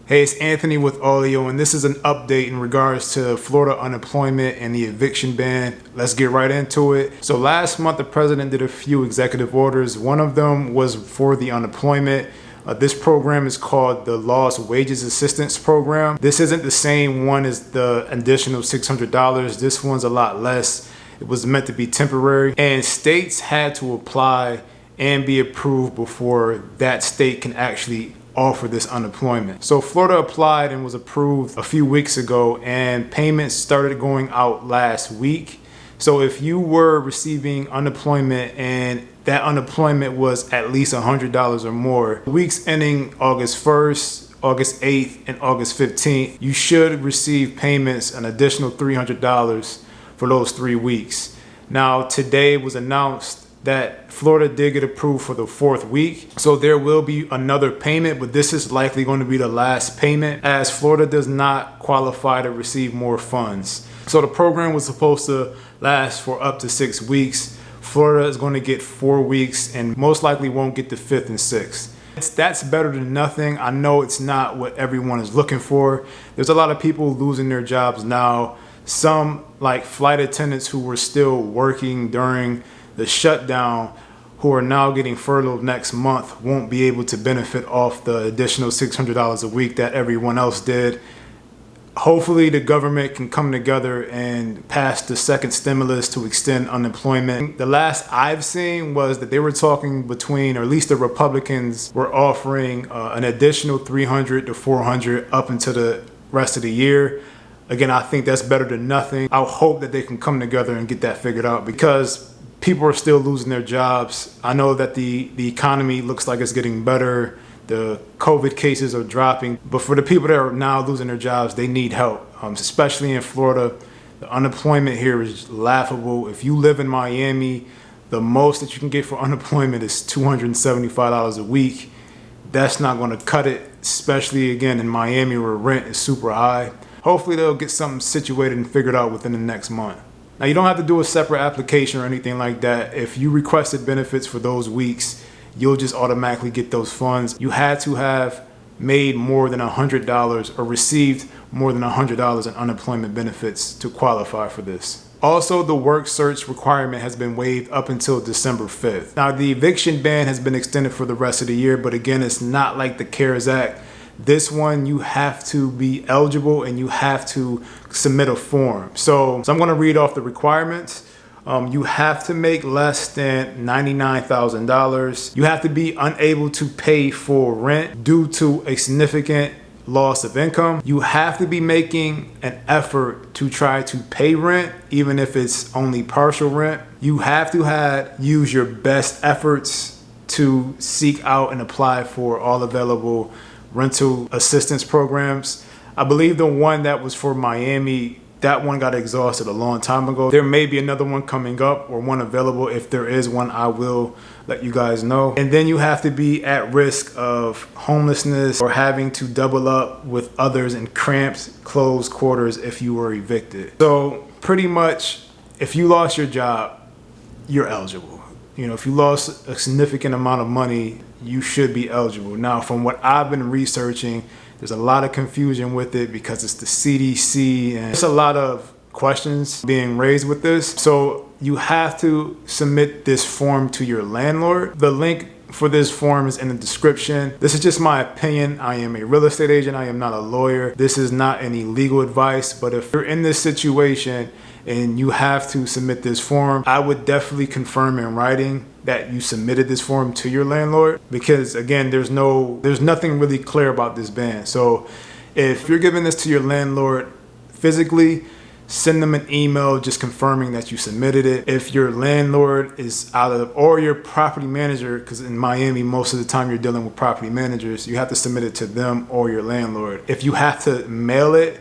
Hey, it's Anthony with Audio, and this is an update in regards to Florida unemployment and the eviction ban. Let's get right into it. So last month, the president did a few executive orders. One of them was for the unemployment. This program is called the Lost Wages Assistance Program. This isn't the same one as the additional $600. This one's a lot less. It was meant to be temporary, and states had to apply and be approved before that state can actually offer this unemployment. So Florida applied and was approved a few weeks ago, and payments started going out last week. So if you were receiving unemployment and that unemployment was at least $100 or more, weeks ending August 1st, August 8th, and August 15th, you should receive payments an additional $300 for those 3 weeks. Now, today was announced that Florida did get approved for the 4th week. So there will be another payment, but this is likely going to be the last payment as Florida does not qualify to receive more funds. So the program was supposed to last for up to 6 weeks. Florida is going to get 4 weeks and most likely won't get the 5th and 6th. That's better than nothing. I know it's not what everyone is looking for. There's a lot of people losing their jobs now. Some, like flight attendants who were still working during the shutdown, who are now getting furloughed next month, won't be able to benefit off the additional $600 a week that everyone else did. Hopefully the government can come together and pass the second stimulus to extend unemployment. The last I've seen was that they were talking between, or at least the Republicans were offering an additional $300 to $400 up into the rest of the year. Again, I think that's better than nothing. I hope that they can come together and get that figured out because people are still losing their jobs. I know that the economy looks like it's getting better. The COVID cases are dropping. But for the people that are now losing their jobs, they need help, especially in Florida. The unemployment here is laughable. If you live in Miami, the most that you can get for unemployment is $275 a week. That's not going to cut it, especially, again, in Miami where rent is super high. Hopefully they'll get something situated and figured out within the next month. Now, you don't have to do a separate application or anything like that. If you requested benefits for those weeks, you'll just automatically get those funds. You had to have made more than $100 or received more than $100 in unemployment benefits to qualify for this. Also, the work search requirement has been waived up until December 5th. Now, the eviction ban has been extended for the rest of the year, but again, it's not like the CARES Act. This one, you have to be eligible and you have to submit a form. So I'm going to read off the requirements. You have to make less than $99,000. You have to be unable to pay for rent due to a significant loss of income. You have to be making an effort to try to pay rent, even if it's only partial rent. You have to use your best efforts to seek out and apply for all available rental assistance programs. I believe the one that was for Miami, that one got exhausted a long time ago. There may be another one coming up or one available. If there is one, I will let you guys know. And then you have to be at risk of homelessness or having to double up with others in cramped, closed quarters if you were evicted. So pretty much, if you lost your job, you're eligible. If you lost a significant amount of money, you should be eligible. Now, from what I've been researching, there's a lot of confusion with it because it's the CDC and there's a lot of questions being raised with this. So you have to submit this form to your landlord. The link for this form is in the description. This is just my opinion. I am a real estate agent. I am not a lawyer. This is not any legal advice, but if you're in this situation and you have to submit this form, I would definitely confirm in writing that you submitted this form to your landlord because, again, there's nothing really clear about this ban. So if you're giving this to your landlord physically, send them an email just confirming that you submitted it. If your landlord is or your property manager, because in Miami, most of the time you're dealing with property managers, you have to submit it to them or your landlord. If you have to mail it,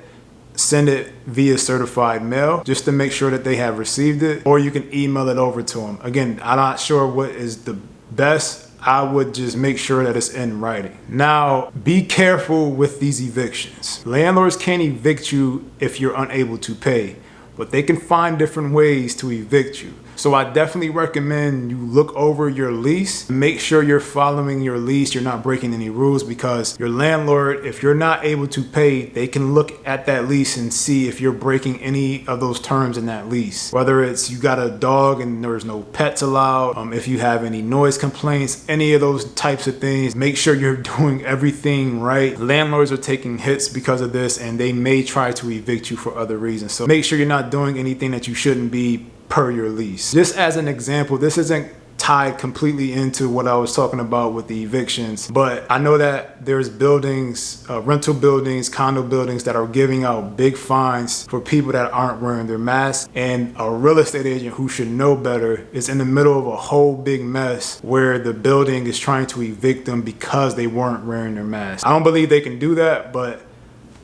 send it via certified mail just to make sure that they have received it, or you can email it over to them. Again, I'm not sure what is the best. I would just make sure that it's in writing. Now, be careful with these evictions. Landlords can't evict you if you're unable to pay, but they can find different ways to evict you. So I definitely recommend you look over your lease, make sure you're following your lease, you're not breaking any rules, because your landlord, if you're not able to pay, they can look at that lease and see if you're breaking any of those terms in that lease. Whether it's you got a dog and there's no pets allowed, if you have any noise complaints, any of those types of things, make sure you're doing everything right. Landlords are taking hits because of this, and they may try to evict you for other reasons. So make sure you're not doing anything that you shouldn't be per your lease. Just as an example, this isn't tied completely into what I was talking about with the evictions, but I know that there's buildings, rental buildings, condo buildings that are giving out big fines for people that aren't wearing their masks, and a real estate agent who should know better is in the middle of a whole big mess where the building is trying to evict them because they weren't wearing their masks. I don't believe they can do that, but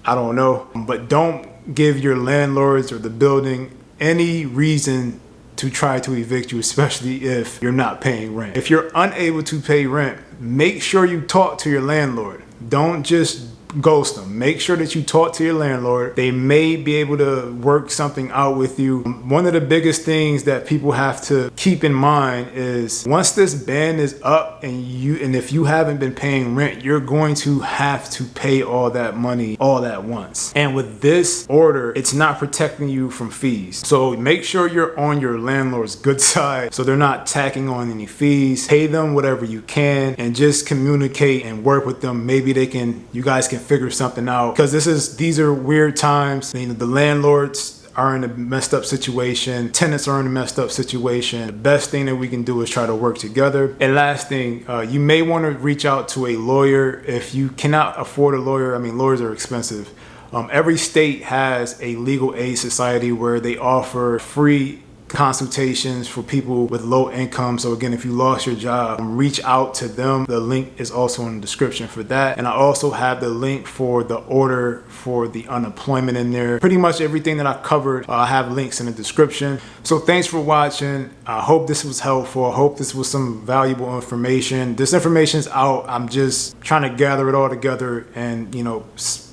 I don't know. But don't give your landlords or the building any reason to try to evict you, especially if you're not paying rent. If you're unable to pay rent, make sure you talk to your landlord. Don't just ghost them. Make sure that you talk to your landlord. They may be able to work something out with you. One of the biggest things that people have to keep in mind is once this ban is up and if you haven't been paying rent, you're going to have to pay all that money all at once. And with this order, it's not protecting you from fees. So make sure you're on your landlord's good side so they're not tacking on any fees. Pay them whatever you can and just communicate and work with them. Maybe you guys can figure something out, because these are weird times. The landlords are in a messed up situation, tenants are in a messed up situation. The best thing that we can do is try to work together. And last thing, you may want to reach out to a lawyer if you cannot afford a lawyer. I mean, lawyers are expensive. Every state has a legal aid society where they offer free consultations for people with low income. So again, if you lost your job, reach out to them. The link is also in the description for that. And I also have the link for the order for the unemployment in there. Pretty much everything that I covered, I have links in the description. So thanks for watching. I hope this was helpful. I hope this was some valuable information. This information is out. I'm just trying to gather it all together and,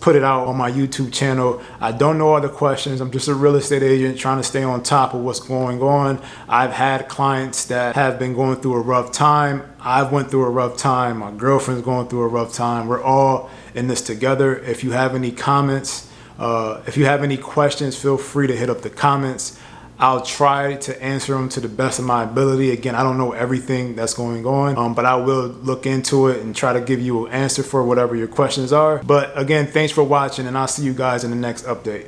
put it out on my YouTube channel. I don't know all the questions. I'm just a real estate agent trying to stay on top of what's going on. I've had clients that have been going through a rough time. I've went through a rough time. My girlfriend's going through a rough time. We're all in this together. If you have any comments, if you have any questions, feel free to hit up the comments. I'll try to answer them to the best of my ability. Again, I don't know everything that's going on, but I will look into it and try to give you an answer for whatever your questions are. But again, thanks for watching, and I'll see you guys in the next update.